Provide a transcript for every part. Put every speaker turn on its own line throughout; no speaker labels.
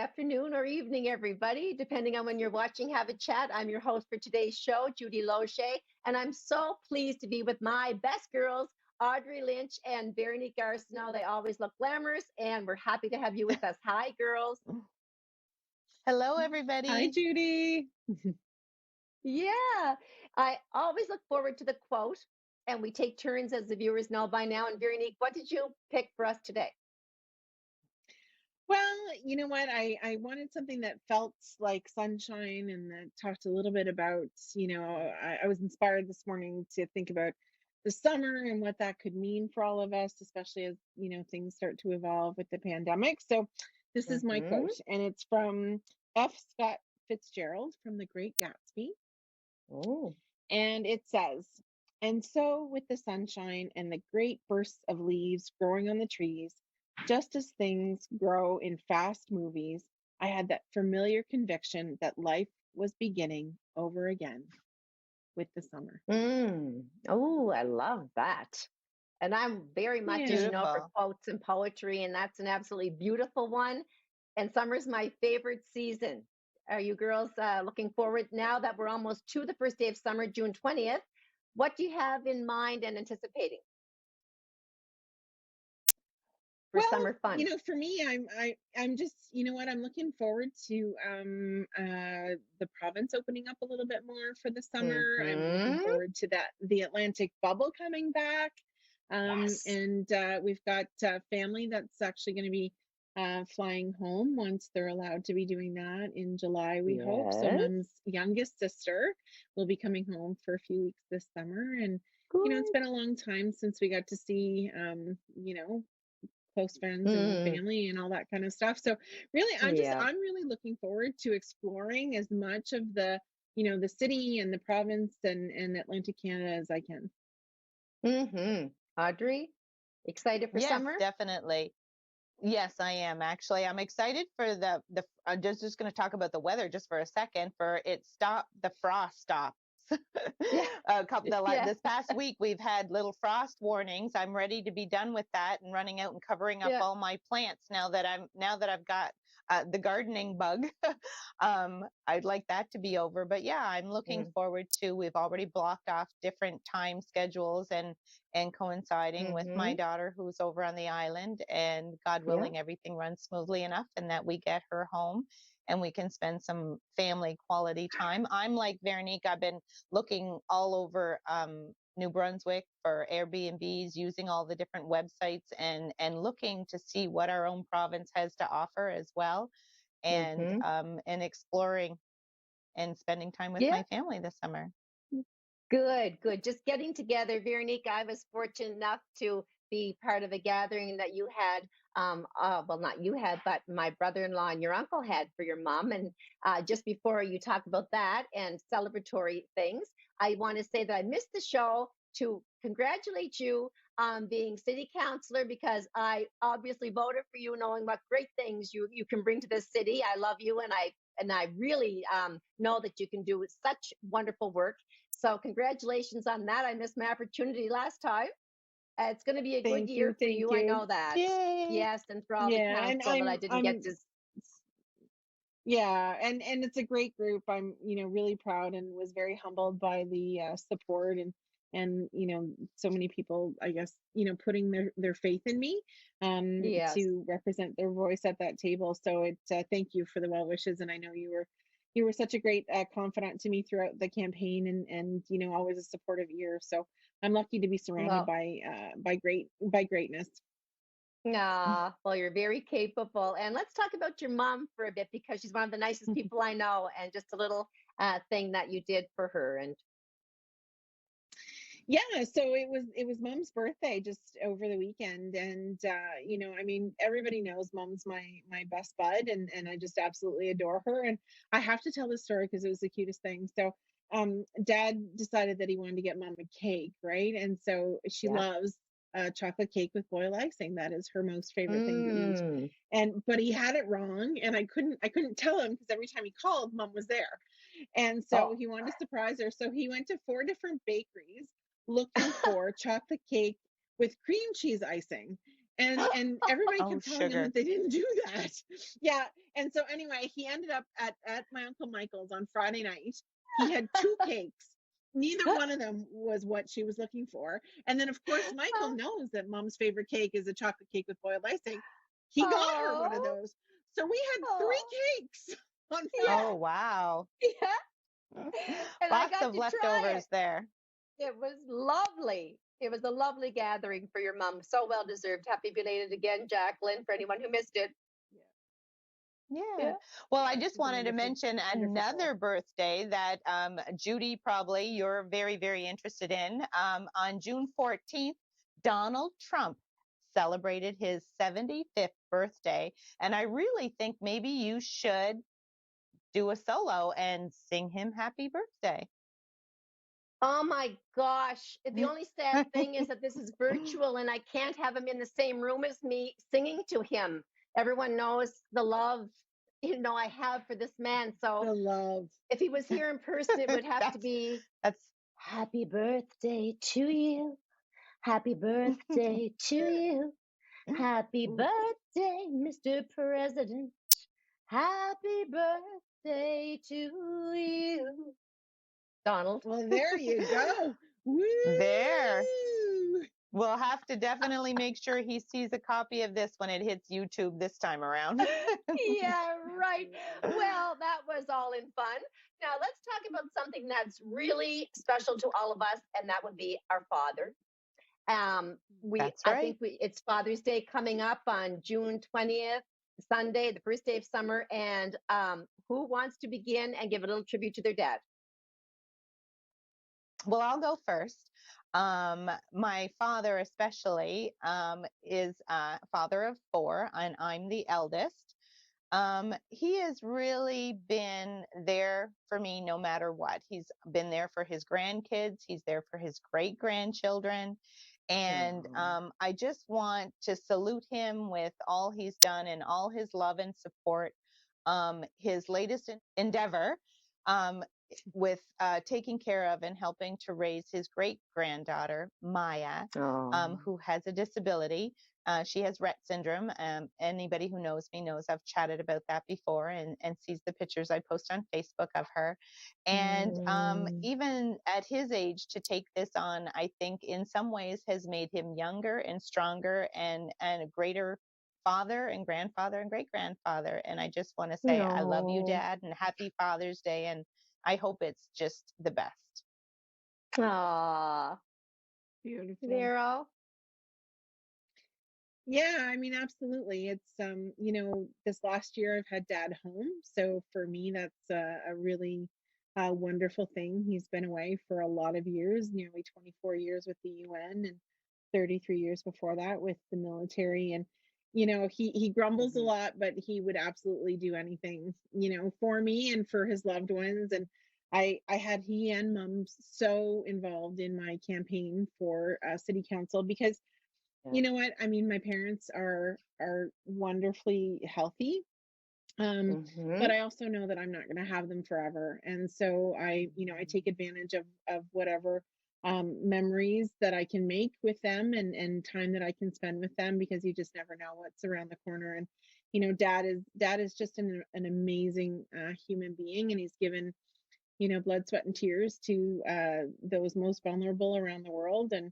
afternoon, or evening, everybody, depending on when you're watching Have a Chat. I'm your host for today's show, Judy Loche, and I'm so pleased to be with my best girls, Audrey Lynch and Veronique Arsenault. They always look glamorous, and we're happy to have you with us. Hi, girls.
Hello,
Hi,
everybody.
Judy.
Yeah, I always look forward to the quote, and we take turns, as the viewers know by now. And Veronique, what did you pick for us today?
Well, you know what? I wanted something that felt like sunshine and that talked a little bit about, I was inspired this morning to think about the summer and what that could mean for all of us, especially as, things start to evolve with the pandemic. So this is my
Mm-hmm.
quote, and it's from F. Scott Fitzgerald from The Great Gatsby.
Oh.
And it says, and so with the sunshine and the great bursts of leaves growing on the trees, just as things grow in fast movies, I had that familiar conviction that life was beginning over again with the summer.
Oh, I love that. And I'm very much, as
Yeah.
you know, for
Beautiful.
quotes and poetry, and that's an absolutely beautiful one. And summer's my favorite season. Are you girls looking forward now that we're almost to the first day of summer, June 20th? What do you have in mind and anticipating for
Well,
summer fun?
for me, I'm just, I'm looking forward to the province opening up a little bit more for the summer. I'm looking
Mm-hmm.
forward to the Atlantic bubble coming back.
Yes.
And we've got family that's actually going to be flying home once they're allowed to be doing that in July, we hope. So
Yes.
mom's youngest sister will be coming home for a few weeks this summer. And, it's
Good.
been a long time since we got to see, close friends and
Mm,
family and all that kind of stuff. So really,
yeah.
I'm really looking forward to exploring as much of the city and the province and Atlantic Canada as I can.
Mm-hmm. Audrey, excited for
Yes,
summer?
definitely. Yes, I am actually. I'm excited for the. I'm just going to talk about the weather just for a second. For the frost stops.
Yeah. Yeah.
This past week we've had little frost warnings. I'm ready to be done with that and running out and covering up
Yeah.
all my plants now that I've got the gardening bug. I'd like that to be over, but yeah, I'm looking
Mm,
forward to. We've already blocked off different time schedules and coinciding with my
mm-hmm.
daughter who's over on the island, and God
Yeah.
willing everything runs smoothly enough and that we get her home and we can spend some family quality time. I'm like Veronique, I've been looking all over New Brunswick for Airbnbs, using all the different websites and looking to see what our own province has to offer as well,
Mm-hmm.
and exploring and spending time with
Yeah.
my family this summer.
Good, good. Just getting together. Veronique, I was fortunate enough to be part of a gathering that you had. Well, not you had, but my brother-in-law and your uncle had for your mom. And just before you talk about that and celebratory things, I want to say that I missed the show to congratulate you on being city councilor, because I obviously voted for you, knowing what great things you can bring to this city. I love you, and I really know that you can do such wonderful work. So congratulations on that. I missed my opportunity last time. It's going to be a good
Thank
year
you,
for
thank
you. I
you.
know that.
Yay!
Yes, and for all the
Yeah, and
council that I didn't get to.
yeah, and it's a great group. I'm, really proud and was very humbled by the support and so many people, I guess, putting their faith in me
Yes.
to represent their voice at that table. So thank you for the well wishes, and I know you were such a great confidant to me throughout the campaign, and always a supportive ear. So I'm lucky to be surrounded
Well,
by greatness.
well, you're very capable. And let's talk about your mom for a bit, because she's one of the nicest people I know, and just a little thing that you did for her. And
Yeah, so it was mom's birthday just over the weekend, and I mean, everybody knows mom's my best bud, and I just absolutely adore her. And I have to tell this story because it was the cutest thing. So dad decided that he wanted to get mom a cake, right? And so she
yeah.
loves chocolate cake with boiled icing. That is her most favorite thing to eat.
Mm.
And but he had it wrong, and I couldn't tell him because every time he called, mom was there. And so
Oh.
he wanted to surprise her. So he went to four different bakeries looking for chocolate cake with cream cheese icing. And everybody
Oh,
kept telling him
sugar.
that they didn't do that. Yeah. And so anyway, he ended up at my Uncle Michael's on Friday night. He had two cakes. Neither one of them was what she was looking for. And then, of course, Michael knows that mom's favorite cake is a chocolate cake with boiled icing. He got her one of
Oh,
those. So we had three
oh,
cakes on
yeah,
Oh,
Friday.
wow.
yeah. And I
Lots
got
of
to try it.
leftovers there.
It was lovely. It was a lovely gathering for your mom. So well deserved. Happy belated again, Jacqueline, for anyone who missed it.
Yeah.
Yeah.
Well, I
Yeah,
just
she's a
wanted to
wonderful,
mention
wonderful soul.
another birthday that Judy, probably you're very, very interested in. On June 14th, Donald Trump celebrated his 75th birthday. And I really think maybe you should do a solo and sing him happy birthday.
Oh my gosh. The only sad thing is that this is virtual and I can't have him in the same room as me singing to him. Everyone knows the love, I have for this man. So
The love.
if he was here in person, it would have to
that's
be
that's
happy birthday to you. Happy birthday to you. Happy birthday, Mr. President. Happy birthday to you. Donald.
Well, there you go.
there.
Woo!
We'll have to definitely make sure he sees a copy of this when it hits YouTube this time around.
Yeah, right. Well, that was all in fun. Now let's talk about something that's really special to all of us, and that would be our father.
That's
I
right.
think it's Father's Day coming up on June 20th, Sunday, the first day of summer. And who wants to begin and give a little tribute to their dad?
Well, I'll go first. My father, especially, is a father of four, and I'm the eldest. He has really been there for me no matter what. He's been there for his grandkids, he's there for his great grandchildren. And I just want to salute him with all he's done and all his love and support. His latest endeavor, with taking care of and helping to raise his great granddaughter, Maya,
Oh.
who has a disability. She has Rett syndrome. Anybody who knows me knows I've chatted about that before, and sees the pictures I post on Facebook of her. And even at his age, to take this on, I think in some ways has made him younger and stronger and a greater father and grandfather and great grandfather. And I just want to say, I love you,
No.
Dad, and happy Father's Day. And I hope it's just the best.
Aw.
Beautiful.
Vero.
Yeah, I mean, absolutely. It's this last year I've had dad home, so for me that's a really wonderful thing. He's been away for a lot of years, nearly 24 years with the UN and 33 years before that with the military. And he grumbles a lot, but he would absolutely do anything, for me and for his loved ones. And I had he and mom so involved in my campaign for city council because you know what? I mean, my parents are wonderfully healthy. But I also know that I'm not going to have them forever. And so I take advantage of whatever memories that I can make with them and time that I can spend with them because you just never know what's around the corner. And dad is just an amazing human being, and he's given blood, sweat, and tears to those most vulnerable around the world. And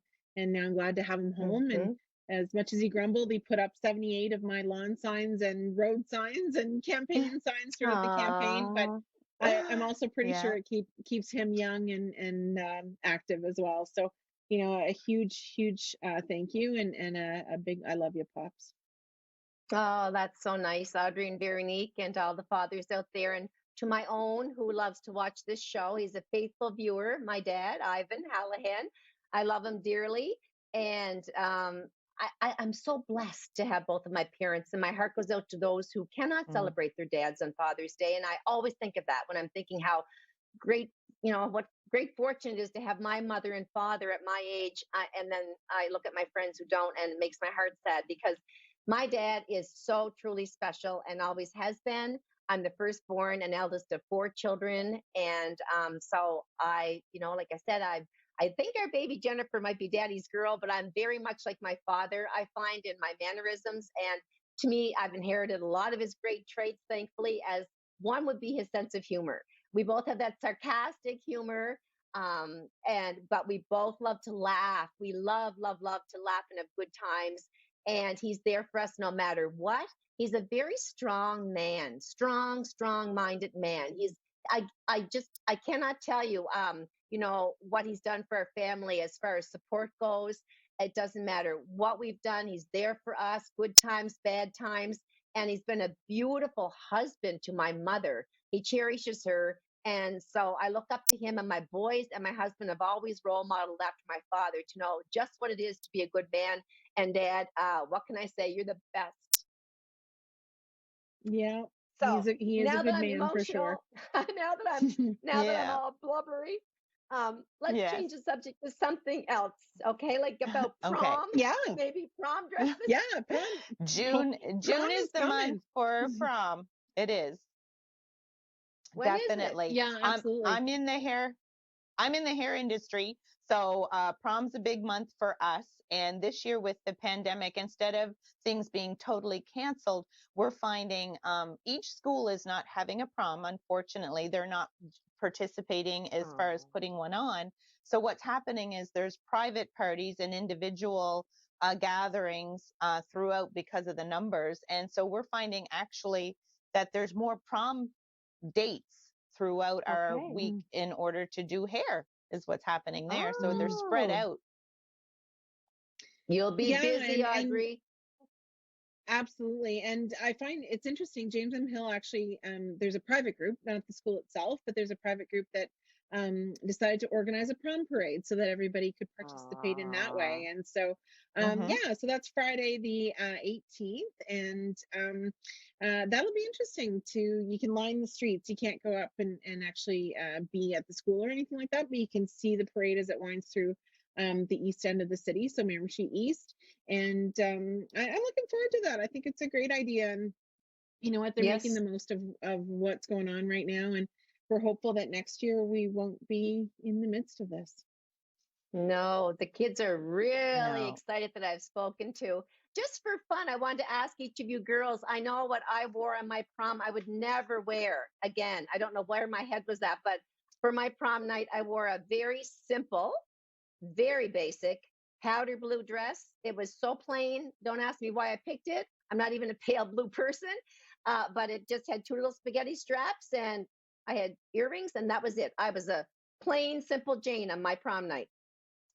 now I'm glad to have him home. And as much as he grumbled, he put up 78 of my lawn signs and road signs and campaign signs throughout the campaign. But I'm also pretty sure
Yeah.
it keeps him young and active as well. So a huge thank you and a big I love you, pops.
Oh, that's so nice, Audrey and Veronique, and all the fathers out there. And to my own, who loves to watch this show, he's a faithful viewer. My dad, Ivan Hallahan, I love him dearly, and I'm so blessed to have both of my parents. And my heart goes out to those who cannot celebrate their dads on Father's Day. And I always think of that when I'm thinking how great, what great fortune it is to have my mother and father at my age. And then I look at my friends who don't, and it makes my heart sad because my dad is so truly special and always has been. I'm the firstborn and eldest of four children. And so like I said, I think our baby Jennifer might be daddy's girl, but I'm very much like my father, I find, in my mannerisms. And to me, I've inherited a lot of his great traits, thankfully, as one would be his sense of humor. We both have that sarcastic humor. And but we both love to laugh. We love to laugh and have good times. And he's there for us no matter what. He's a very strong man, strong minded man. I cannot tell you, what he's done for our family as far as support goes. It doesn't matter what we've done. He's there for us, good times, bad times. And he's been a beautiful husband to my mother. He cherishes her. And so I look up to him, and my boys and my husband have always role modeled after my father to know just what it is to be a good man. And Dad, what can I say? You're the best.
Yeah,
So
he is a
now that
good
I'm
man for sure.
emotional, now that I'm
Yeah.
all blubbery, let's
Yes.
change the subject to something else. Okay, like about
Okay.
prom,
Yeah,
maybe prom dresses.
yeah, prom,
June
prom
is
is
the month
coming.
for prom. It is.
When is it?
Definitely.
Yeah, absolutely.
I'm in the hair industry, so prom's a big month for us. And this year, with the pandemic, instead of things being totally canceled, we're finding each school is not having a prom. Unfortunately, they're not participating as far as
Oh,
putting one on. So what's happening is there's private parties and individual gatherings throughout because of the numbers. And so we're finding actually that there's more prom dates throughout our
okay.
week in order to do hair is what's happening there. So they're spread
Oh,
out.
you'll be
Yeah,
busy,
and
Audrey.
absolutely. And I find it's interesting. James M. Hill actually, there's a private group, not at the school itself, but there's a private group that decided to organize a prom parade so that everybody could participate in that
Ah,
way. And so,
Mm-hmm.
yeah, so that's Friday the 18th, and that'll be interesting. You can line the streets. You can't go up and actually be at the school or anything like that, but you can see the parade as it winds through the east end of the city, so Miramichi East. And I'm looking forward to that. I think it's a great idea. And you know what? They're making
yes.
the most of what's going on right now. And we're hopeful that next year we won't be in the midst of this.
No, the kids are really
No.
excited that I've spoken to. Just for fun, I wanted to ask each of you girls. I know what I wore on my prom, I would never wear again. I don't know where my head was at, but for my prom night, I wore a very simple, very basic powder blue dress. It was so plain. Don't ask me why I picked it. I'm not even a pale blue person, but it just had two little spaghetti straps, and I had earrings, and that was it. I was a plain, simple Jane on my prom night.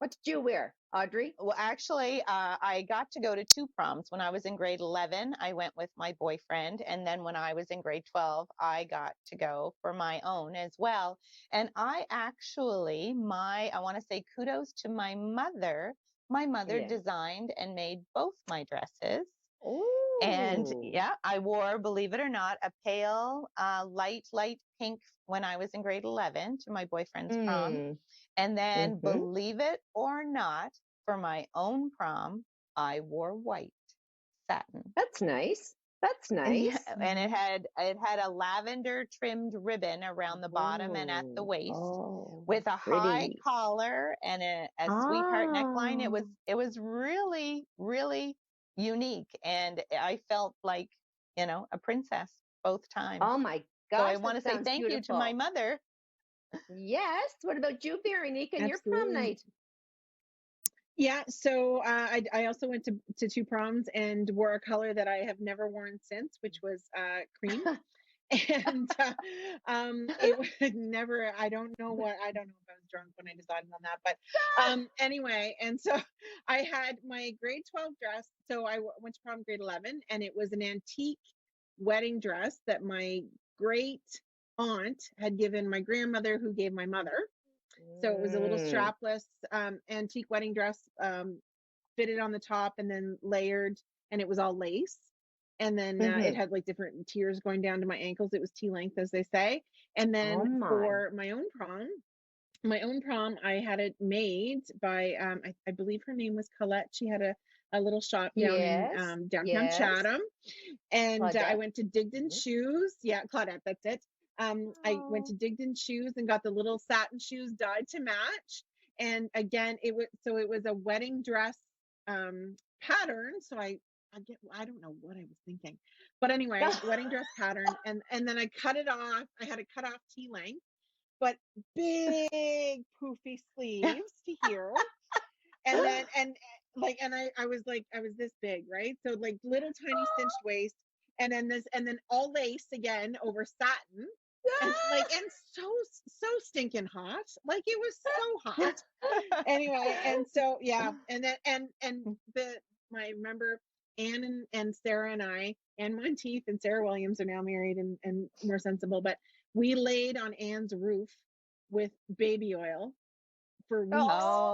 What did you wear, Audrey?
Well, actually, I got to go to two proms. When I was in grade 11, I went with my boyfriend. And then when I was in grade 12, I got to go for my own as well. And I actually, I want to say kudos to my mother. My mother
Yeah.
designed and made both my dresses. And
Oh.
yeah, I wore, believe it or not, a pale, light pink when I was in grade 11 to my boyfriend's prom.
Mm.
And then,
Mm-hmm.
believe it or not, for my own prom, I wore white satin.
That's nice. That's
Yeah,
nice.
and it had a lavender trimmed ribbon around the bottom and at the
Oh.
waist
Oh.
with a high
Pretty.
collar and a sweetheart neckline. It
Ah.
was really unique, and I felt like, a princess both times.
Oh my
So I
gosh,
want
that
to say
sounds
thank you to my
beautiful.
mother.
Yes. What about you, Veronica, and your prom
Absolutely.
night?
Yeah, so I also went to two proms and wore a color that I have never worn since, which was cream. And it was never, I don't know if I was drunk when I decided on that, but anyway. And so I had my grade 12 dress. So went to prom grade 11, and it was an antique wedding dress that my great aunt had given my grandmother, who gave my mother. So it was a little
Mm.
strapless antique wedding dress, fitted on the top and then layered, and it was all lace. And then it
Mm-hmm.
had like different tiers going down to my ankles. It was T length, as they say. And
Oh
then
my.
for my own prom, I had it made by I believe her name was Colette. She had a little shop down in
Yes.
downtown
Yes.
Chatham, and I
Claudette.
went to Digdon
Mhm.
Shoes. Yeah, Claudette, that's it. I went
Oh.
to Digdon Shoes and got the little satin shoes dyed to match. And again, it was a wedding dress pattern. So I I don't know what I was thinking, but anyway, wedding dress pattern, and then I cut it off. I had to cut off T-length, but big poofy sleeves to here, and then I was like, I was this big, right? So like little tiny cinched waist, and then this, and then all lace again over satin, and like, and so stinking hot, like it was so hot. Anyway, and so yeah, and then the I remember Anne and Sarah and I, Anne Monteith and Sarah Williams are now married and more sensible, but we laid on Anne's roof with baby oil for weeks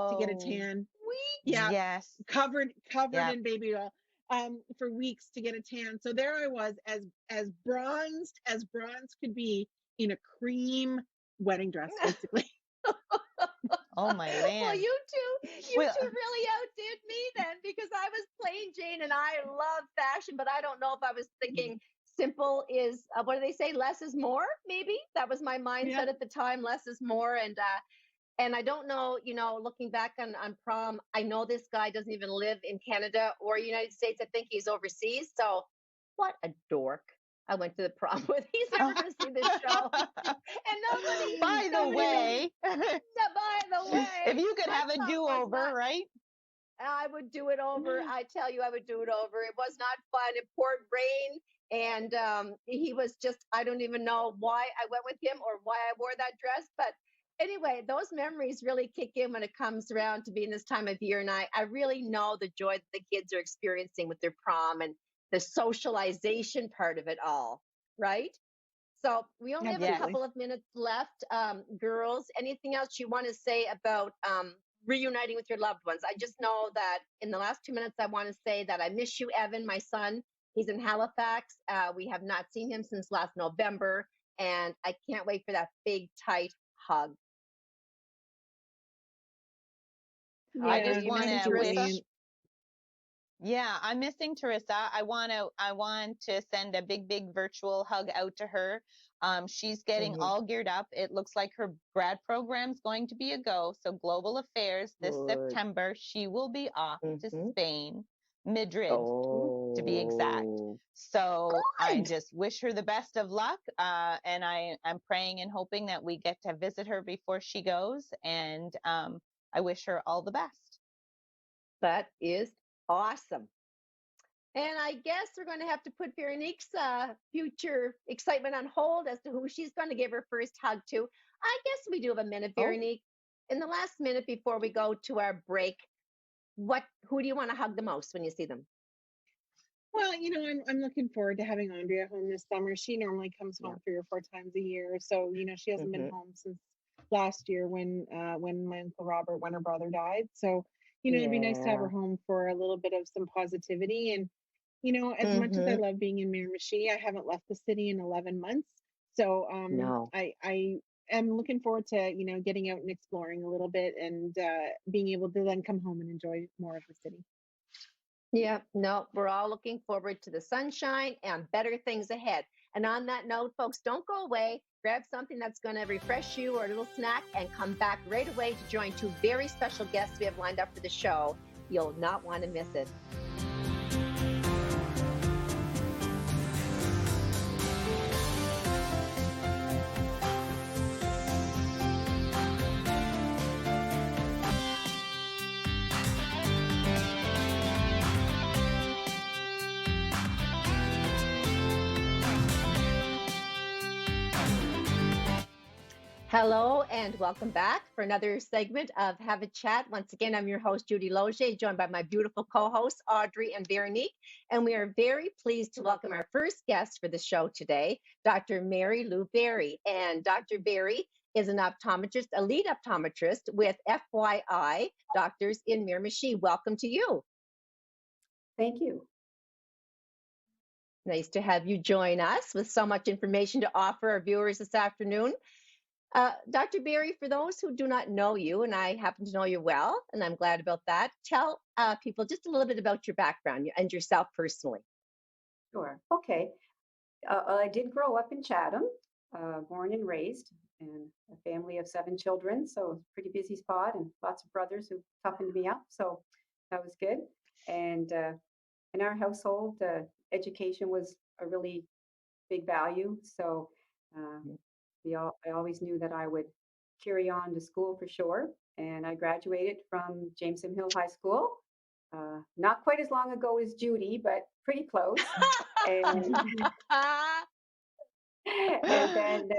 to get a
Oh,
tan.
Weeks.
Yeah,
yes.
covered
Yep.
in baby oil for weeks to get a tan. So there I was, as bronzed could be, in a cream wedding dress, basically.
Oh my
Well,
land.
you
Well,
two really outdid me then, because I was plain Jane and I love fashion, but I don't know if I was thinking simple is what do they say? Less is more. Maybe that was my
Yeah.
mindset at the time. Less is more, and I don't know, looking back on prom, I know this guy doesn't even live in Canada or United States. I think he's overseas. So what a dork I went to the prom with. He's never going to see this show. And
by the
nobody really,
way,
by the
if
way,
you could
my
have a
prom was
do-over,
not,
right?
I would do it over. I tell you, I would do it over. It was not fun. It poured rain. And he was just, I don't even know why I went with him or why I wore that dress. But anyway, those memories really kick in when it comes around to being this time of year. And I really know the joy that the kids are experiencing with their prom and the socialization part of it all. Right. So we only have a
Yes.
Absolutely.
couple of minutes left. Girls, anything else you want to say about reuniting with your loved ones? I just know that in the last 2 minutes, I want to say that I miss you, Evan, my son. He's in Halifax. We have not seen him since last November, and I can't wait for that big, tight hug.
I
Yeah,
just
You
want
missing
to
Teresa?
wish, yeah, I'm missing Teresa. I want to send a big virtual hug out to her. She's getting
Mhm.
all geared up. It looks like her grad program's going to be a go. So Global Affairs this
Good.
September, she will be off to
Mm-hmm.
Spain, Madrid to be exact.
Oh,
So I
good.
just wish her the best of luck. And I'm praying and hoping that we get to visit her before she goes. And I wish her all the best.
That is awesome. And I guess we're going to have to put Veronique's future excitement on hold as to who she's going to give her first hug to. I guess we do have a minute,
Oh,
Veronique. In the last minute before we go to our break, who do you want to hug the most when you see them?
Well, I'm looking forward to having Andrea home this summer. She normally comes
Yeah.
home 3 or 4 times a year, so she hasn't been
Mm-hmm.
home since last year when my uncle Robert, when her brother died. So it'd be nice to have her
Yeah.
home for a little bit of some positivity. And as much as I
Mm-hmm.
love being in Miramichi, I haven't left the city in 11 months. So
No.
I am looking forward to getting out and exploring a little bit, and being able to then come home and enjoy more of the city.
Yeah, no, we're all looking forward to the sunshine and better things ahead. And on that note, folks, don't go away. Grab something that's going to refresh you or a little snack and come back right away to join two very special guests we have lined up for the show. You'll not want to miss it. Hello and welcome back for another segment of Have a Chat. Once again, I'm your host, Judy Loge, joined by my beautiful co-hosts, Audrey and Veronique. And we are very pleased to welcome our first guest for the show today, Dr. Mary Lou Berry. And Dr. Berry is an optometrist, a lead optometrist with FYI Doctors in Miramichi. Welcome to you.
Thank you.
Nice to have you join us with so much information to offer our viewers this afternoon. Dr. Berry, for those who do not know you, and I happen to know you well, and I'm glad about that, tell people just a little bit about your background and yourself personally.
Sure. Okay. I did grow up in Chatham, born and raised, in a family of 7 children. So it's a pretty busy spot and lots of brothers who toughened me up. So that was good. And in our household, education was a really big value. So uh, I always knew that I would carry on to school for sure. And I graduated from Jameson Hill High School. Not quite as long ago as Judy, but pretty close. And and then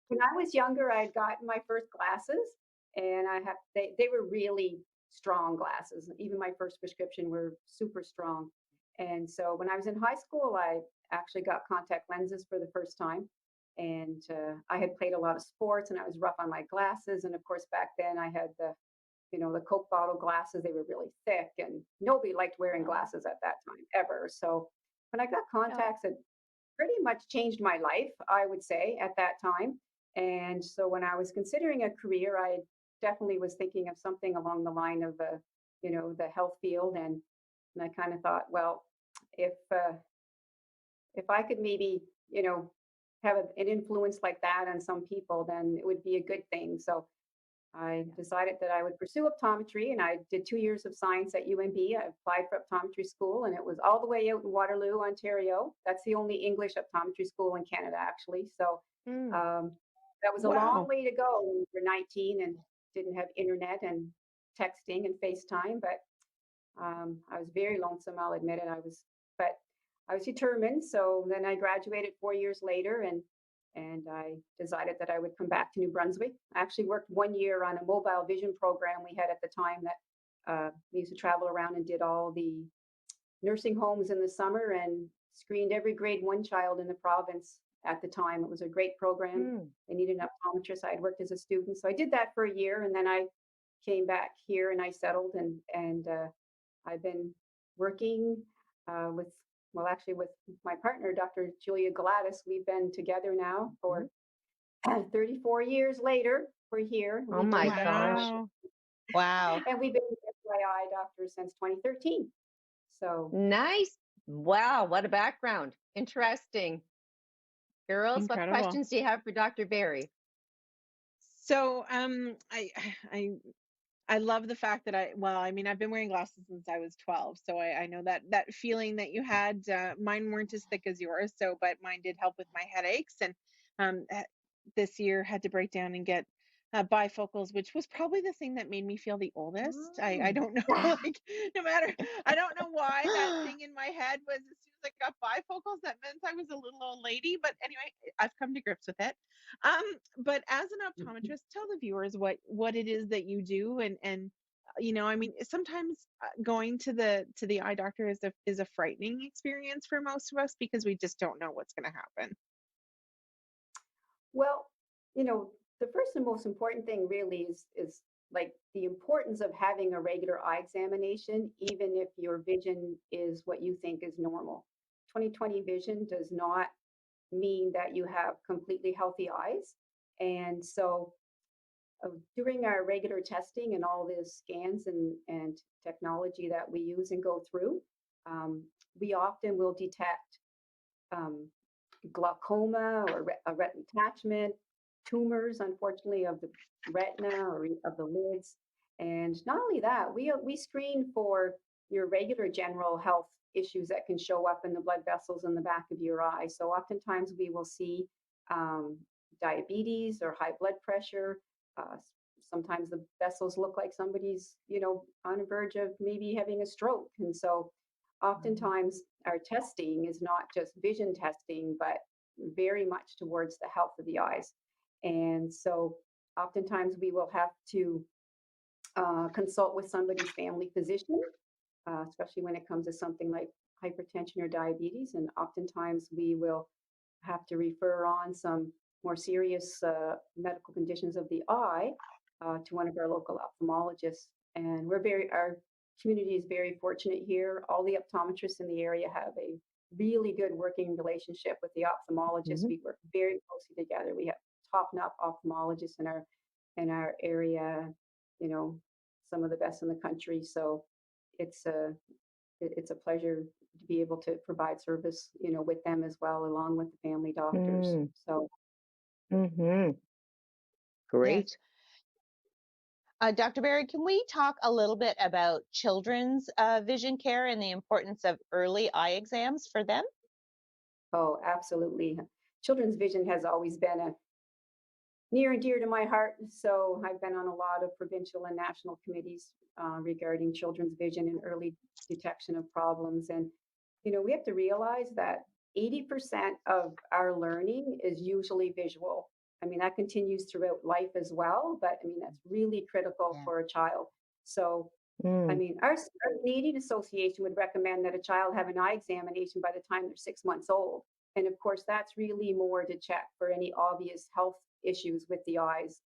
when I was younger, I had gotten my first glasses, and they were really strong glasses. Even my first prescription were super strong. And so when I was in high school, I actually got contact lenses for the first time. And I had played a lot of sports, and I was rough on my glasses. And of course, back then I had the Coke bottle glasses. They were really thick, and nobody liked wearing glasses at that time ever. So when I got
No.
contacts, it pretty much changed my life, I would say, at that time. And so when I was considering a career, I definitely was thinking of something along the line of the health field. And I kind of thought, well, if if I could maybe, have an influence like that on some people, then it would be a good thing. So I decided that I would pursue optometry, and I did 2 years of science at UMB. I applied for optometry school, and it was all the way out in Waterloo, Ontario. That's the only English optometry school in Canada, actually. So
Mm.
um, that was a long
Wow.
way to go when we were 19 and didn't have internet and texting and FaceTime. But I was very lonesome, I'll admit it. But I was determined. So then I graduated 4 years later, and I decided that I would come back to New Brunswick. I actually worked 1 year on a mobile vision program we had at the time that we used to travel around and did all the nursing homes in the summer and screened every grade 1 child in the province at the time. It was a great program.
Mm.
They needed an optometrist. I had worked as a student, so I did that for a year, and then I came back here and I settled, and I've been working with, well, actually with my partner, Dr. Julia Gladys. We've been together now for 34 years later. We're here.
Oh
We
my
both have
gosh.
Wow.
Wow.
and we've been FYI doctors since 2013. So
Nice. Wow, what a background. Interesting. Girls, what
Incredible.
questions do you have for Dr. Barry?
So, I I love the fact that well, I mean, I've been wearing glasses since I was 12, so I know that feeling that you had. Mine weren't as thick as yours, so but mine did help with my headaches. And um, uh, this year had to break down and get bifocals, which was probably the thing that made me feel the oldest. I
Mm.
don't know, like no matter, I don't know why that thing in my head was as soon as I got bifocals, that meant I was a little old lady. But anyway, I've come to grips with it. Um, but as an optometrist, tell the viewers what it is that you do, and I mean, sometimes going to the eye doctor is a frightening experience for most of us because we just don't know what's going to happen.
well, you know, the first and most important thing really is like the importance of having a regular eye examination, even if your vision is what you think is normal. 20/20 vision does not mean that you have completely healthy eyes. And so during our regular testing and all the scans and technology that we use and go through, um, we often will detect um, glaucoma or a retinal detachment, tumors, unfortunately, of the retina or of the lids. And not only that, we screen for your regular general health issues that can show up in the blood vessels in the back of your eye. So oftentimes we will see um, diabetes or high blood pressure. Uh, Sometimes the vessels look like somebody's, on the verge of maybe having a stroke. And so oftentimes our testing is not just vision testing, but very much towards the health of the eyes. And so oftentimes we will have to consult with somebody's family physician, especially when it comes to something like hypertension or diabetes. And oftentimes we will have to refer on some more serious medical conditions of the eye to one of our local ophthalmologists. And our community is very fortunate here. All the optometrists in the area have a really good working relationship with the ophthalmologists.
Mhm.
We work very closely together. We have top-notch ophthalmologists in our area, you know, some of the best in the country. So it's a it's a pleasure to be able to provide service, with them as well, along with the family doctors.
Mm.
So
Mhm.
Yes.
Great.
Dr. Barry, can we talk a little bit about children's vision care and the importance of early eye exams for them?
Oh, absolutely. Children's vision has always been a near and dear to my heart. So I've been on a lot of provincial and national committees regarding children's vision and early detection of problems. And, we have to realize that 80% of our learning is usually visual. I mean, that continues throughout life as well, but I mean, that's really critical
Yeah.
for a child. So I
Mm.
mean, our Canadian Association would recommend that a child have an eye examination by the time they're 6 months old. And of course, that's really more to check for any obvious health issues with the eyes.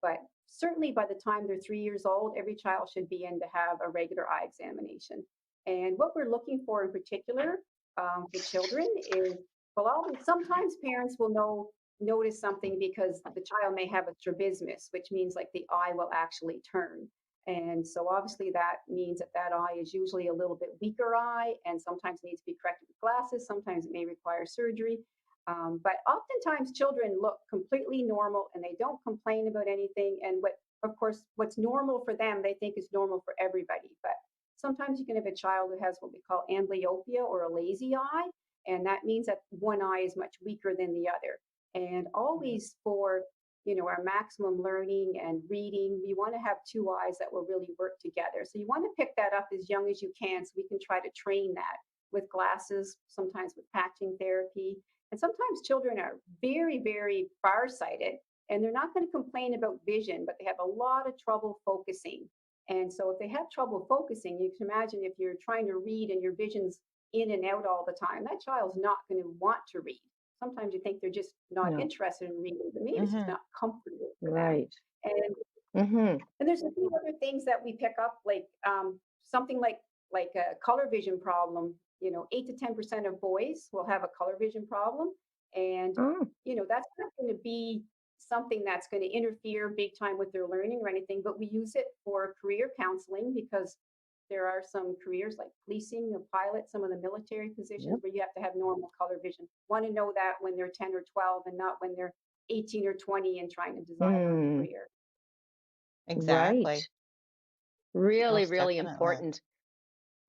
But certainly by the time they're 3 years old, every child should be in to have a regular eye examination. And what we're looking for in particular for children is, well, sometimes parents will notice something because the child may have a strabismus, which means like the eye will actually turn. And so obviously that means that that eye is usually a little bit weaker eye and sometimes needs to be corrected with glasses. Sometimes it may require surgery. But oftentimes children look completely normal and they don't complain about anything. And of course, what's normal for them, they think is normal for everybody. But sometimes you can have a child who has what we call amblyopia or a lazy eye. And that means that one eye is much weaker than the other. And always for our maximum learning and reading, we want to have two eyes that will really work together. So you want to pick that up as young as you can so we can try to train that with glasses, sometimes with patching therapy. And sometimes children are very, very farsighted and they're not going to complain about vision, but they have a lot of trouble focusing. And so if they have trouble focusing, you can imagine if you're trying to read and your vision's in and out all the time, that child's not going to want to read. Sometimes you think they're just not
No.
interested in reading, but maybe it's just
Mm-hmm.
not comfortable for them.
Right.
And
Mm-hmm.
and there's a few other things that we pick up, like something like a color vision problem. 8 to 10% of boys will have a color vision problem, and
Oh.
that's not going to be something that's going to interfere big time with their learning or anything. But we use it for career counseling because there are some careers like policing, a pilot, some of the military positions
Yep.
where you have to have normal color vision. Want to know that when they're 10 or 12 and not when they're 18 or 20 and trying to decide on a
Mm.
career.
Right.
Exactly.
Really,
Most
really
definitely.
important.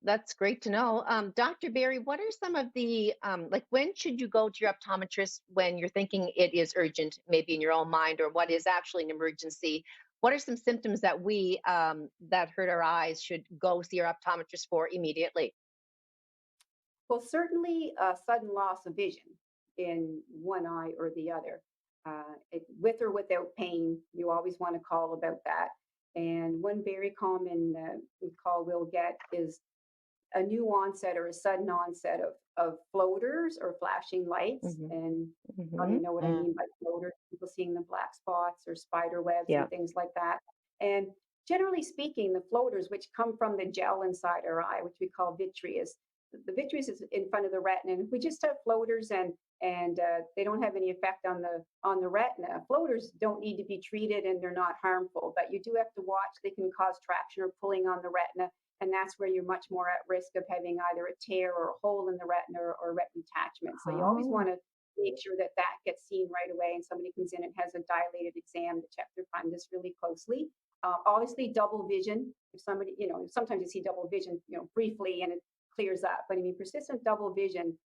That's great to know. Dr. Barry, what are some of the, like, when should you go to your optometrist when you're thinking it is urgent, maybe in your own mind, or what is actually an emergency? What are some symptoms that we, that hurt our eyes, should go see our optometrist for immediately?
Well, certainly a sudden loss of vision in one eye or the other. With or without pain, you always want to call about that. And one very common call we'll get is a new onset or a sudden onset of floaters or flashing lights.
Mm-hmm.
And
Mm-hmm.
probably know what I
Mm.
mean by floaters, people seeing the black spots or spider webs
Yeah.
and things like that. And generally speaking, the floaters, which come from the gel inside our eye, which we call vitreous, the vitreous is in front of the retina. And if we just have floaters and they don't have any effect on the retina, floaters don't need to be treated and they're not harmful. But you do have to watch; they can cause traction or pulling on the retina, and that's where you're much more at risk of having either a tear or a hole in the retina or retina detachment. So you always
Oh.
want to make sure that that gets seen right away and somebody comes in and has a dilated exam to check their fundus really closely. Obviously, double vision. If somebody, sometimes you see double vision, briefly and it clears up. But I mean, persistent double vision,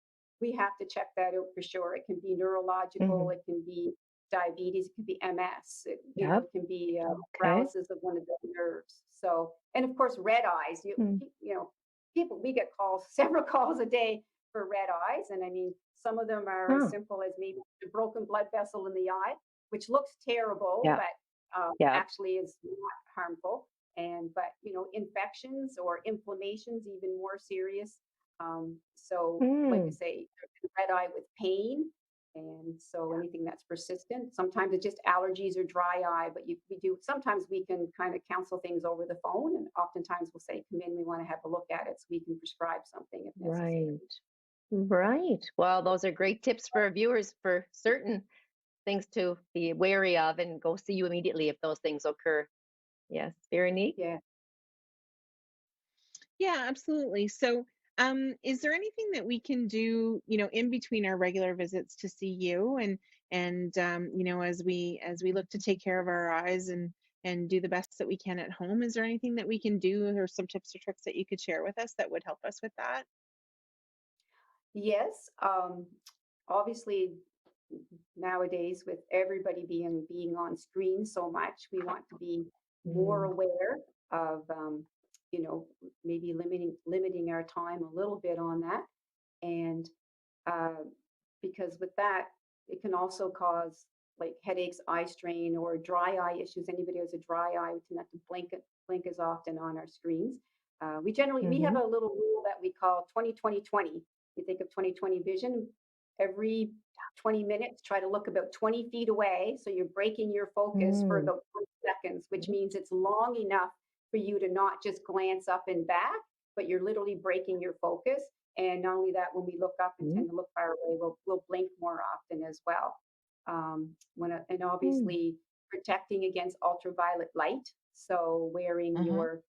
we have to check that out for sure. It can be neurological,
Mm-hmm.
it can be diabetes, it can be MS,
Yep.
it can be
Okay.
paralysis of one of the nerves. So, and of course, red eyes.
Mm.
People, we get calls, several calls a day for red eyes, and I mean, some of them are as
Huh.
simple as maybe a broken blood vessel in the eye, which looks terrible,
Yeah.
but
Yeah.
actually is not harmful. But infections or inflammations, even more serious. So, like I
Mm.
say, red eye with pain, and so anything that's persistent. Sometimes it's just allergies or dry eye, but we do. Sometimes we can kind of counsel things over the phone, and oftentimes we'll say, "Come in, we want to have a look at it, so we can prescribe something if necessary."
Right. Right. Well, those are great tips for our viewers for certain things to be wary of, and go see you immediately if those things occur. Yes. Very neat.
Yeah.
Yeah, absolutely. So, is there anything that we can do, in between our regular visits to see you, and as we look to take care of our eyes, and do the best that we can at home. Is there anything that we can do or some tips or tricks that you could share with us that would help us with that?
Yes, obviously nowadays with everybody being on screen so much, we want to be more
Mm.
aware of you know, maybe limiting our time a little bit on that. And uh, because with that, it can also cause like headaches, eye strain, or dry eye issues. Anybody who has a dry eye, we tend not to blink as often on our screens. We have
Mhm.
a little rule that we call 20-20-20. You think of 20/20 vision. Every 20 minutes, try to look about 20 feet away. So you're breaking your focus for
Mm.
about 20 seconds, which means it's long enough for you to not just glance up and back, but you're literally breaking your focus. And not only that, when we look up and
Mm.
tend to look far away, we'll blink more often as well. And
Mm.
obviously protecting against ultraviolet light. So wearing
Hmm.
your,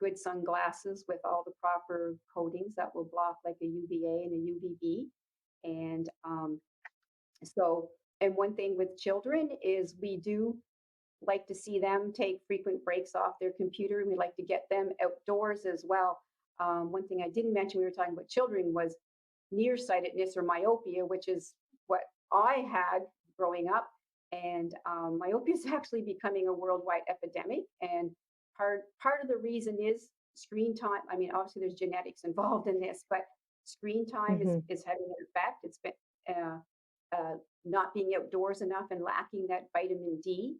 good sunglasses with all the proper coatings that will block like a UVA and a UVB. And so, and one thing with children is we do like to see them take frequent breaks off their computer, and we like to get them outdoors as well. One thing I didn't mention, we were talking about children, was nearsightedness or myopia, which is what I had growing up. And myopia is actually becoming a worldwide epidemic. And part of the reason is screen time. I mean, obviously there's genetics involved in this, but screen time is
Mhm.
is having an effect. It's been uh, not being outdoors enough and lacking that vitamin D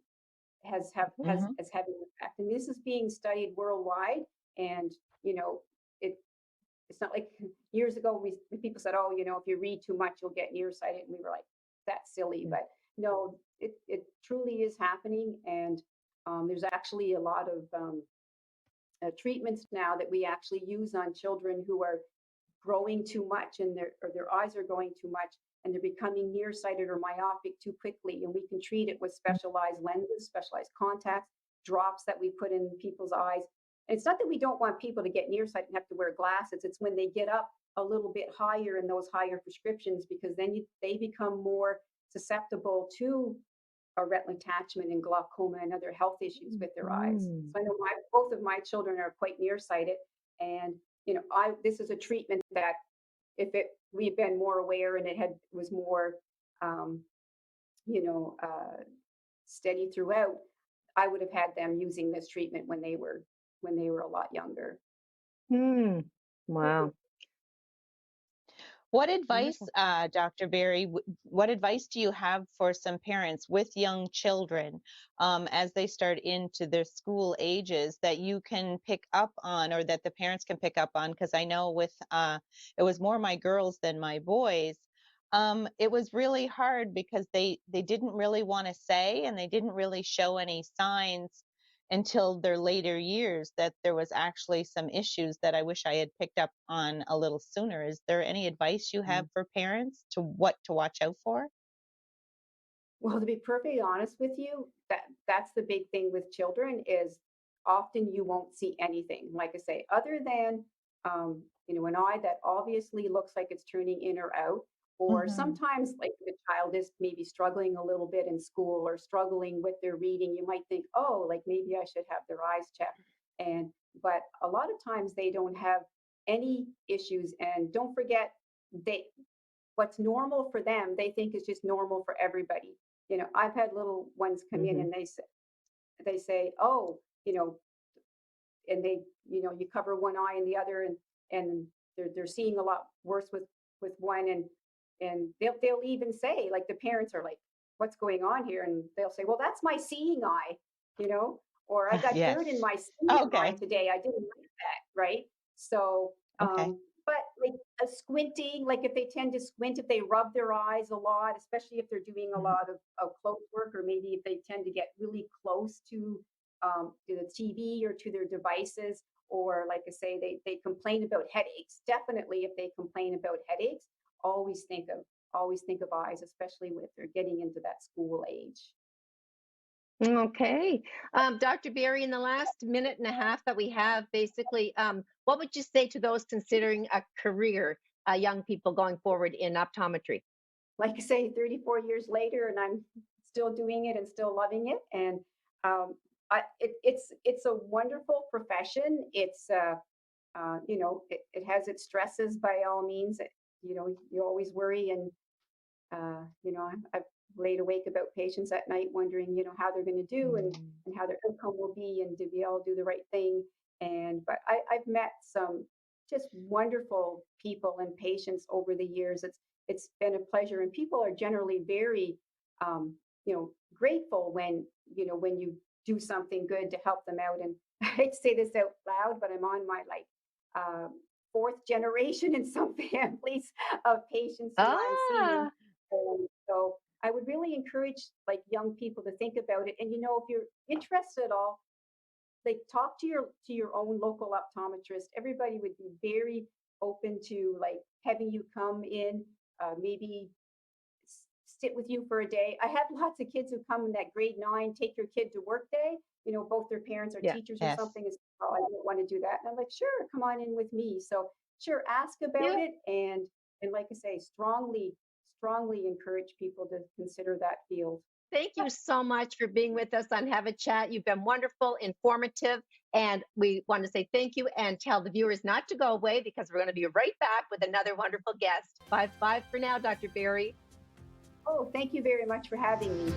Mhm.
has having an effect. And this is being studied worldwide. And you know, it it's not like years ago when people said, "Oh, if you read too much, you'll get nearsighted," and we were like, "That's silly."
Mm.
But no, it truly is happening, and there's actually a lot of treatments now that we actually use on children who are growing too much and their eyes are going too much and they're becoming nearsighted or myopic too quickly, and we can treat it with specialized lenses, specialized contacts, drops that we put in people's eyes. And it's not that we don't want people to get nearsighted and have to wear glasses. It's when they get up a little bit higher in those higher prescriptions, because then they become more susceptible to a retinal detachment and glaucoma and other health issues with their eyes.
Mm.
So I know both of my children are quite nearsighted, and I this is a treatment that if it we had been more aware and it was more um, you know uh, steady throughout, I would have had them using this treatment when they were a lot younger.
Mm. Wow.
What advice,
Wonderful.
Dr. Berry, what advice do you have for some parents with young children as they start into their school ages that you can pick up on or that the parents can pick up on? Because I know it was more my girls than my boys. It was really hard because they didn't really want to say and they didn't really show any signs until their later years that there was actually some issues that I wish I had picked up on a little sooner. Is there any advice you have
Mm.
for parents to what to watch out for?
Well, to be perfectly honest with you, that's the big thing with children is often you won't see anything. Like I say, other than an eye that obviously looks like it's turning in or out, or
Hmm.
sometimes like the child is maybe struggling a little bit in school or struggling with their reading, you might think, oh, like maybe I should have their eyes checked. And but a lot of times they don't have any issues. And don't forget, they what's normal for them, they think is just normal for everybody. I've had little ones come in
Mhm.
and they say, "Oh, you know," and you cover one eye and the other, and they're seeing a lot worse with one, and they'll even say, like, the parents are like, "What's going on here?" And they'll say, "Well, that's my seeing eye," you know, or "I got dirt in
Yes.
my seeing eye
Okay.
today. I didn't like that," right? So,
Okay.
but like a squinting, like if they tend to squint, if they rub their eyes a lot, especially if they're doing a
Mhm.
lot of close work, or maybe if they tend to get really close to the TV or to their devices, or like I say, they complain about headaches. Definitely, if they complain about headaches, always think of always think of eyes, especially if they're getting into that school age.
Okay. Dr. Berry, in the last minute and a half that we have, basically, what would you say to those considering a career, young people going forward in optometry?
Like I say, 34 years later, and I'm still doing it and still loving it. And It's a wonderful profession. It has its stresses by all means. You always worry, and I've laid awake about patients at night wondering, how they're going to do, and how their outcome will be, and did we all do the right thing? But I've met some just wonderful people and patients over the years. It's been a pleasure, and people are generally very, grateful when you do something good to help them out. And I hate to say this out loud, but I'm on my fourth generation in some families of patients who I'm seeing.
Ah,
So I would really encourage young people to think about it. And if you're interested at all, talk to your own local optometrist. Everybody would be very open to having you come in, maybe sit with you for a day. I have lots of kids who come in that grade 9, take your kid to work day. Both their parents are
yeah.
teachers or
Yes.
something. Oh, I don't want to do that. And I'm like, sure, come on in with me. So sure, ask about
Yeah.
it, and like I say, strongly encourage people to consider that field.
Thank you so much for being with us on Have a Chat. You've been wonderful, informative, and we want to say thank you and tell the viewers not to go away because we're going to be right back with another wonderful guest. Bye for now, Dr. Berry.
Oh, thank you very much for having me.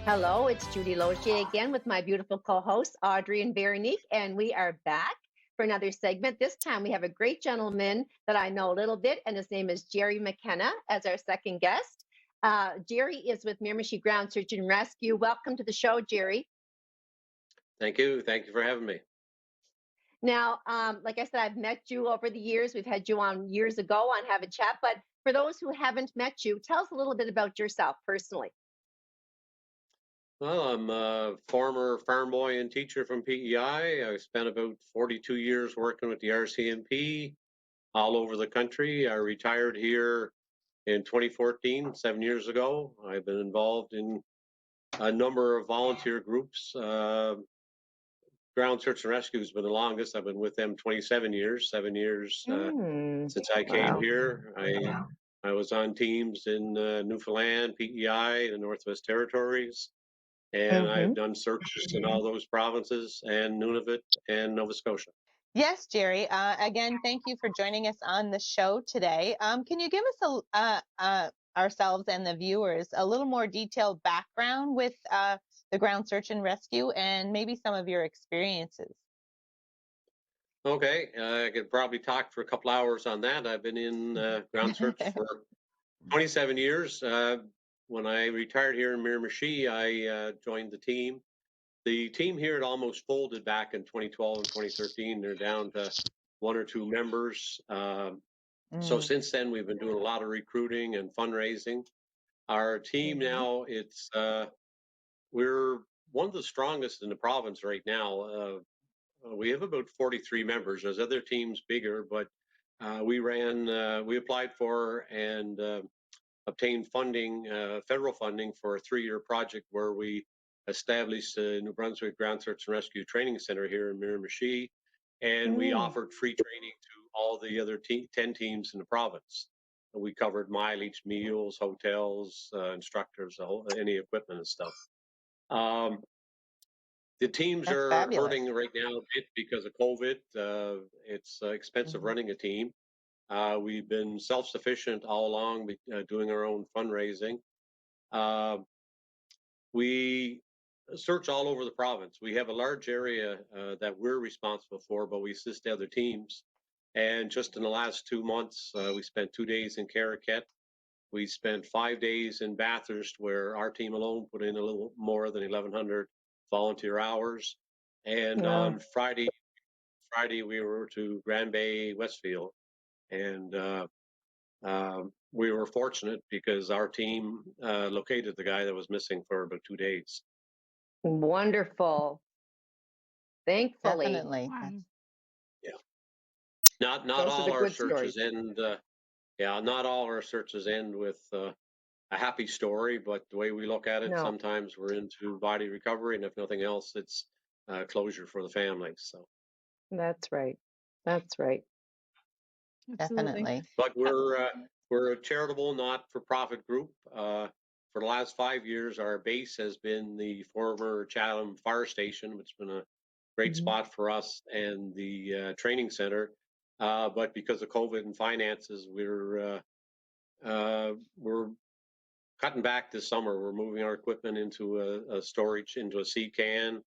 Hello, it's Judy Logier again with my beautiful co-hosts, Audrey and Veronique, and we are back for another segment. This time we have a great gentleman that I know a little bit, and his name is Jerry McKenna as our second guest. Jerry is with Miramichi Ground Search and Rescue. Welcome to the show, Jerry.
Thank you. Thank you for having me.
Now, like I said, I've met you over the years. We've had you on years ago on Have a Chat, but for those who haven't met you, tell us a little bit about yourself personally.
Well, I'm a former farm boy and teacher from PEI. I spent about 42 years working with the RCMP all over the country. I retired here in 2014, 7 years ago. I've been involved in a number of volunteer groups. Ground Search and Rescue has been the longest. I've been with them 27 years, 7 years since I came
Wow.
here. I was on teams in Newfoundland, PEI, the Northwest Territories. And I've done searches in all those provinces and Nunavut and Nova Scotia.
Yes, Jerry. Again, thank you for joining us on the show today. Can you give us ourselves and the viewers a little more detailed background with the Ground Search and Rescue and maybe some of your experiences?
Okay, I could probably talk for a couple hours on that. I've been in ground search for 27 years. When I retired here in Miramichi, I joined the team. The team here had almost folded back in 2012 and 2013. They're down to 1 or 2 members. So since then, we've been doing a lot of recruiting and fundraising. Our team now, we're one of the strongest in the province right now. We have about 43 members. There's other teams bigger, but we applied for and obtained funding, federal funding for a 3-year project where we established the New Brunswick Ground Search and Rescue Training Center here in Miramichi, and we offered free training to all the other 10 teams in the province. We covered mileage, meals, hotels, instructors, any equipment and stuff. The teams
That's
are
fabulous.
hurting right now a bit because of COVID. It's expensive running a team. We've been self-sufficient all along, doing our own fundraising. We search all over the province. We have a large area that we're responsible for, but we assist the other teams. And just in the last 2 months, we spent 2 days in Caraquet. We spent 5 days in Bathurst, where our team alone put in a little more than 1,100 volunteer hours. And on Friday we were to Grand Bay, Westfield, and we were fortunate because our team located the guy that was missing for about 2 days.
Wonderful. Thankfully.
Definitely.
Wow.
Yeah. Not
Those are
all
the
our
good stories.
searches end. Yeah, not all our searches end with a happy story, but the way we look at it,
No,
sometimes we're into body recovery, and if nothing else, it's closure for the family. So,
that's right. That's right.
Absolutely.
Definitely.
but we're a charitable, not-for-profit group. For the last 5 years, our base has been the former Chatham Fire Station, which has been a great
Mhm.
spot for us, and the training center. But because of COVID and finances, we're cutting back this summer. We're moving our equipment into a storage, into a sea can.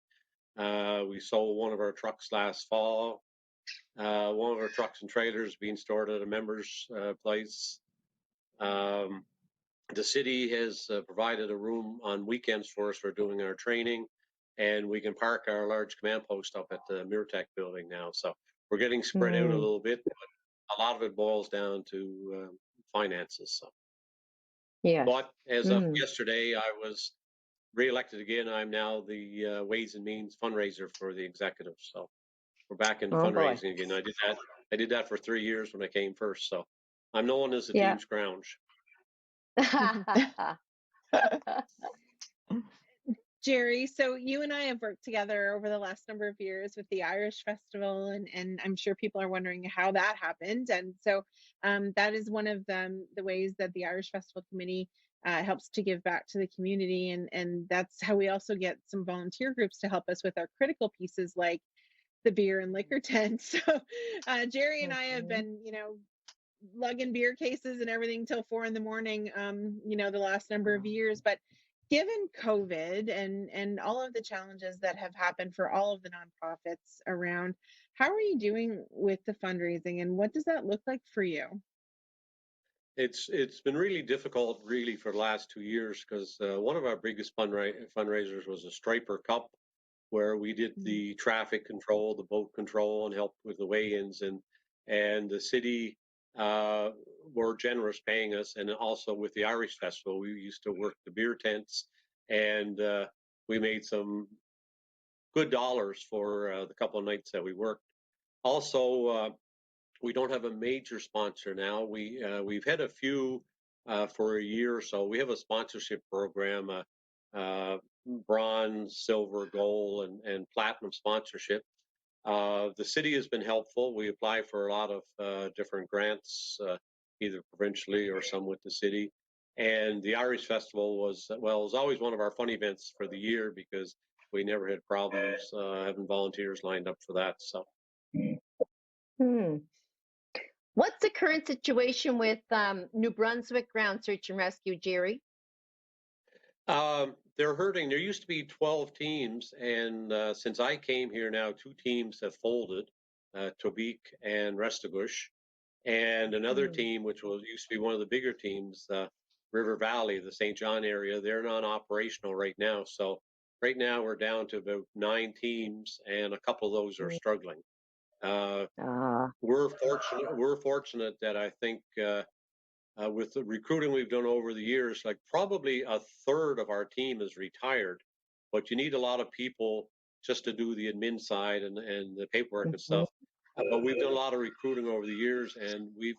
We sold one of our trucks last fall. One of our trucks and trailers being stored at a member's place. Um, the city has provided a room on weekends for us for doing our training, and we can park our large command post up at the Mirtech building now. So we're getting spread out a
Mm,
little bit, but a lot of it boils down to finances. So,
yes.
but as of
Mm.
yesterday, I was reelected again. I'm now the Ways and Means fundraiser for the executive. So we're back into
Oh boy.
fundraising again. I did that. I did that for 3 years when I came first. So I'm known as the
Yeah.
team scrounge.
Jerry, so you and I have worked together over the last number of years with the Irish Festival, and I'm sure people are wondering how that happened. And so that is one of the ways that the Irish Festival Committee helps to give back to the community. And that's how we also get some volunteer groups to help us with our critical pieces like the beer and liquor tent. So Jerry and I have
Mhm.
been, lugging beer cases and everything till 4 in the morning, the last number of years. But given COVID and all of the challenges that have happened for all of the nonprofits around, how are you doing with the fundraising and what does that look like for you?
It's been really difficult, really, for the last 2 years because one of our biggest fundraisers was a Striper Cup, where we did
Mm.
the traffic control, the boat control, and helped with the weigh-ins, and the city uh, were generous paying us, and also with the Irish Festival, we used to work the beer tents, and we made some good dollars for the couple of nights that we worked. Also, we don't have a major sponsor now. We've had a few for a year or so. We have a sponsorship program, bronze, silver, gold, and platinum sponsorship. The city has been helpful. We apply for a lot of different grants, either provincially or some with the city. And the Irish Festival it was always one of our fun events for the year because we never had problems having volunteers lined up for that. So.
Hmm. What's the current situation with New Brunswick Ground Search and Rescue, Jerry?
They're hurting. There used to be 12 teams, and since I came here now, two teams have folded, Tobique and Restigouche, and another
Hmm.
team, which used to be one of the bigger teams, River Valley, the St. John area, they're non-operational right now. So right now we're down to about 9 teams, and a couple of those are struggling. Uh,
Ah,
we're fortunate. We're fortunate that I think with the recruiting we've done over the years, like probably a third of our team is retired, but you need a lot of people just to do the admin side and the paperwork and
mhm.
stuff. But we've done a lot of recruiting over the years, and we've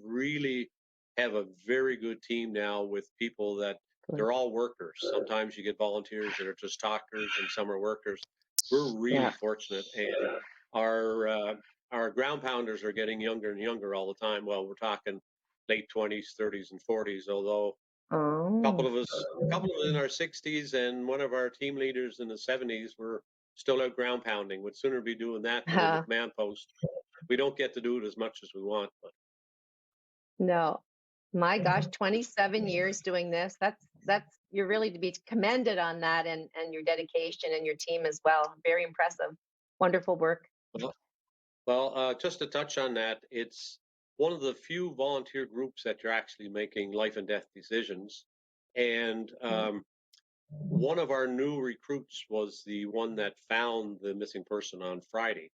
really have a very good team now with people that
Good.
they're all workers. Sometimes you get volunteers that are just talkers, and some are workers. We're really
Yeah.
fortunate, and our uh, our ground pounders are getting younger and younger all the time. Well, we're talking late 20s, 30s, and 40s. Although
Oh.
a couple of us in our 60s, and one of our team leaders in the 70s were still out ground pounding. Would sooner be doing that than in the
Uh,
command post. We don't get to do it as much as we want, but
no. My gosh, 27 years doing this. That's you're really to be commended on that and your dedication and your team as well. Very impressive. Wonderful work.
well, just to touch on that, it's one of the few volunteer groups that you're actually making life and death decisions. And
Mm.
one of our new recruits was the one that found the missing person on Friday.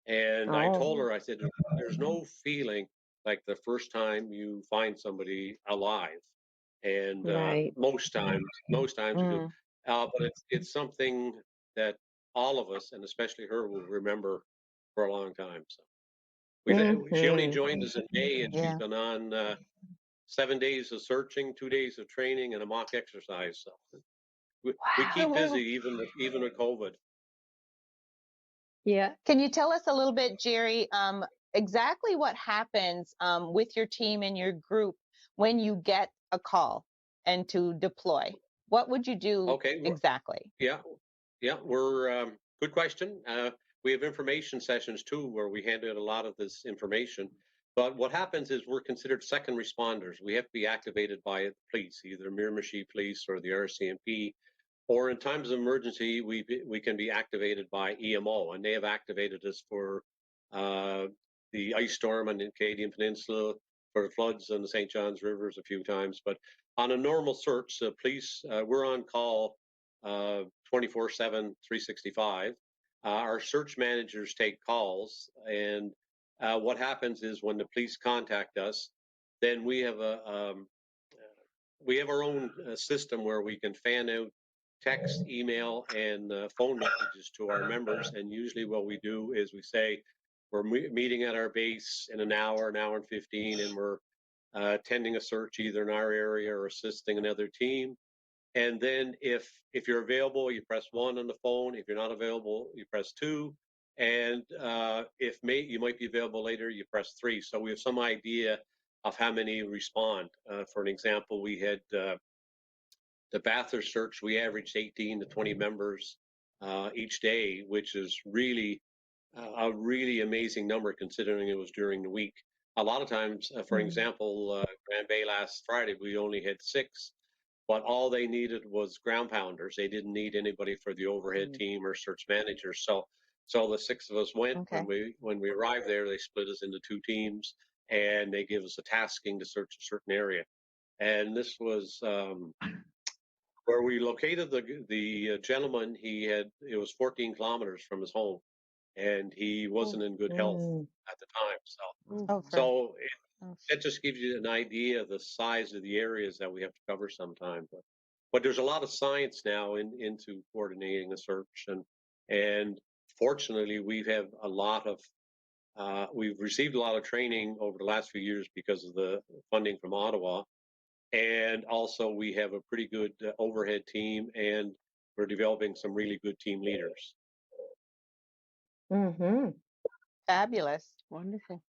And I
Oh,
told her, I said, there's no feeling like the first time you find somebody alive. And
right.
most times you do.
Mm.
But it's something that all of us, and especially her, will remember for a long time. So. She only
Mhm.
joined us in May, and she's
Yeah.
been on 7 days of searching, 2 days of training, and a mock exercise. So we
Wow.
Oh,
keep
wow.
busy even with COVID.
Yeah.
Can you tell us a little bit, Jerry, exactly what happens with your team and your group when you get a call and to deploy? What would you do
Okay.
exactly?
Yeah. Yeah. We're good question. We have information sessions too, where we hand out a lot of this information. But what happens is we're considered second responders. We have to be activated by the police, either Miramichi Police or the RCMP, or in times of emergency, we can be activated by EMO, and they have activated us for uh, the ice storm on the Canadian Peninsula, for the floods on the St. John's Rivers a few times. But on a normal search, police, we're on call 24/7, 365. Our search managers take calls, and what happens is when the police contact us, then we have our own system where we can fan out text, email, and phone messages to our members. And usually, what we do is we say we're meeting at our base in an hour and 15, and we're attending a search either in our area or assisting another team. And then if you're available, you press one on the phone. If you're not available, you press two. And if you might be available later, you press three. So we have some idea of how many respond. For an example, we had the Bathurst search. We averaged 18 to 20 members each day, which is really a really amazing number considering it was during the week. A lot of times, for example, Grand Bay last Friday, we only had 6, but all they needed was ground pounders. They didn't need anybody for the overhead team or search managers. So the 6 of us went.
Okay.
When we arrived there, they split us into 2 teams, and they give us a tasking to search a certain area. And this was where we located the gentleman. It was 14 kilometers from his home, and he wasn't in good health
Mm.
at the time. So
Oh,
so
oh,
that just gives you an idea of the size of the areas that we have to cover sometime. But there's a lot of science now into coordinating a search, and fortunately we've received a lot of training over the last few years because of the funding from Ottawa, and also we have a pretty good overhead team, and we're developing some really good team leaders.
Mm-hmm.
fabulous.
Wonderful.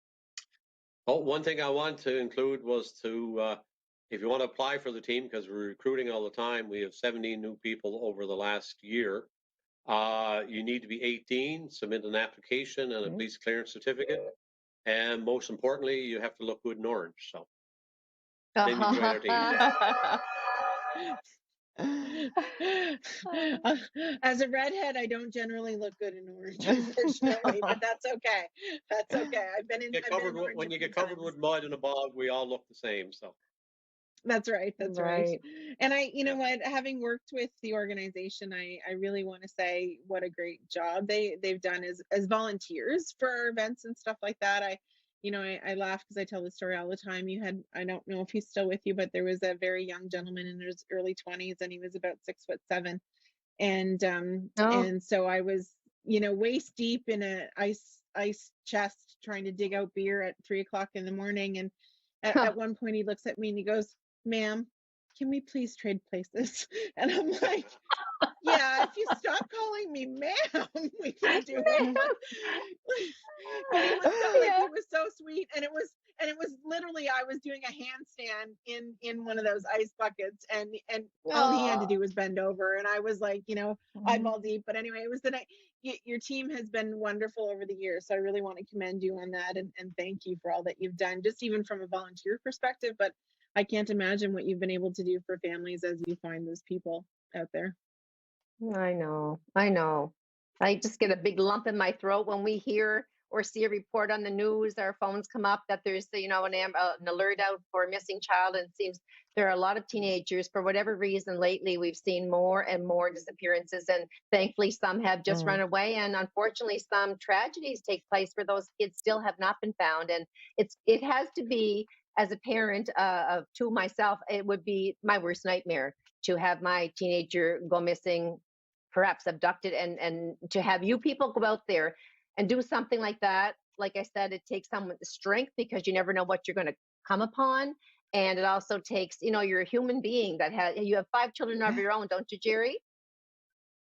Oh, one thing I want to include was if you want to apply for the team, because we're recruiting all the time, we have 17 new people over the last year. You need to be 18, submit an application and a police clearance certificate. And most importantly, you have to look good in orange. So then you can join our team.
As a redhead, I don't generally look good in orange, unfortunately, but that's okay. That's okay. I've been in orange
When
a
you
few
get covered
times.
with mud and a bog, we all look the same. So
That's right. That's right.
Right.
And you know
yeah.
what, having worked with the organization, I really want to say what a great job they've done as volunteers for our events and stuff like that. I laugh because I tell the story all the time. I don't know if he's still with you, but there was a very young gentleman in his early 20s, and he was about 6'7",
Oh.
and so I was, waist deep in a ice chest trying to dig out beer at 3 o'clock in the morning, and at one point he looks at me and he goes, "Ma'am, can we please trade places?" And I'm like, "Yeah, if you stop calling me ma'am, we can do it." But he was
Yeah.
he was so sweet, and it was literally, I was doing a handstand in one of those ice buckets, and all he had to
Oh.
do was bend over, and I was like,
Mhm.
eyeball deep. But anyway, it was the night. Your team has been wonderful over the years, so I really want to commend you on that, and thank you for all that you've done, just even from a volunteer perspective. But I can't imagine what you've been able to do for families as you find those people out there.
I know. I know. I just get a big lump in my throat when we hear or see a report on the news. Our phones come up that there's, an alert out for a missing child. And it seems there are a lot of teenagers, for whatever reason, lately we've seen more and more disappearances. And thankfully, some have just run away. And unfortunately, some tragedies take place where those kids still have not been found. And it has to be, as a parent to myself, it would be my worst nightmare to have my teenager go missing, perhaps abducted, and to have you people go out there and do something like that. like I said, it takes someone the strength because you never know what you're going to come upon. And it also takes, you're a human being you have 5 children of your own, don't you, Jerry?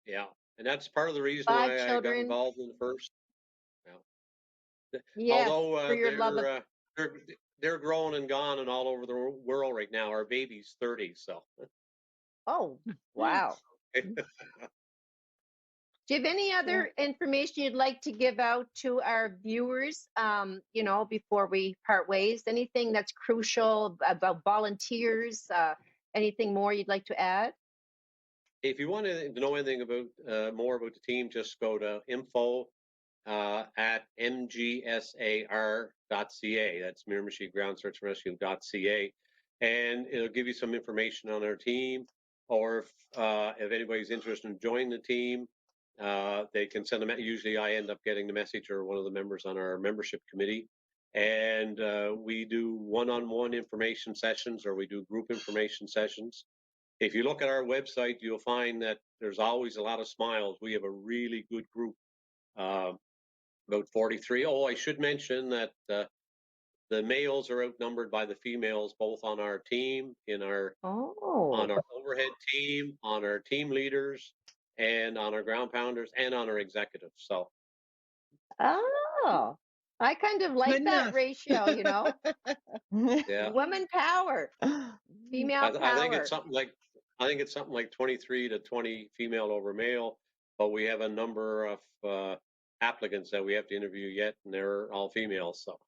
Yeah, and that's part of the reason
5
why I got
children.
involved in the first. Yeah.
Yes,
Although
for your love of.
they're they're grown and gone and all over the world right now. Our baby's 30, so.
Oh, wow. Do you have any other information you'd like to give out to our viewers, before we part ways? Anything that's crucial about volunteers? Anything more you'd like to add?
If you want to know anything about more about the team, just go to info at mgsar.ca. That's Miramichi Ground Search and Rescue.ca, and it'll give you some information on our team. Or if anybody's interested in joining the team, they can send them. Usually, I end up getting the message, or one of the members on our membership committee, and we do one-on-one information sessions, or we do group information sessions. If you look at our website, you'll find that there's always a lot of smiles. We have a really good group, about 43. Oh, I should mention that the males are outnumbered by the females, both on our team, on our overhead team, on our team leaders, and on our ground pounders, and on our executives. So.
Oh, I kind of like that ratio,
Yeah.
Women power, female power.
I think it's something like 23 to 20 female over male, but we have a number of applicants that we have to interview yet, and they're all females. So.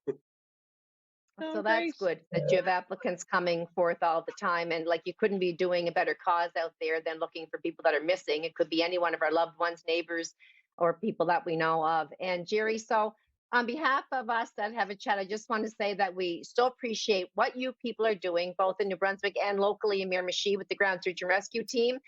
So that's good that you have applicants coming forth all the time. And like, you couldn't be doing a better cause out there than looking for people that are missing. It could be any one of our loved ones, neighbors, or people that we know of. And Jerry, so on behalf of us that have a chat, I just want to say that we so appreciate what you people are doing, both in New Brunswick and locally in Miramichi with the Ground Search and Rescue team.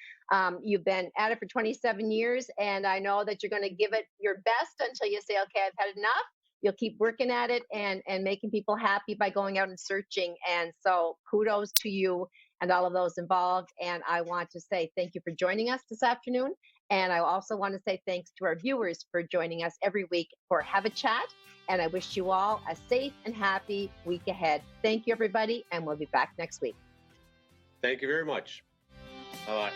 You've been at it for 27 years, and I know that you're going to give it your best until you say, okay, I've had enough. You'll keep working at it and making people happy by going out and searching. And so kudos to you and all of those involved. And I want to say thank you for joining us this afternoon. And I also want to say thanks to our viewers for joining us every week for Have a Chat. And I wish you all a safe and happy week ahead. Thank you, everybody. And we'll be back next week.
Thank you very much. Bye-bye.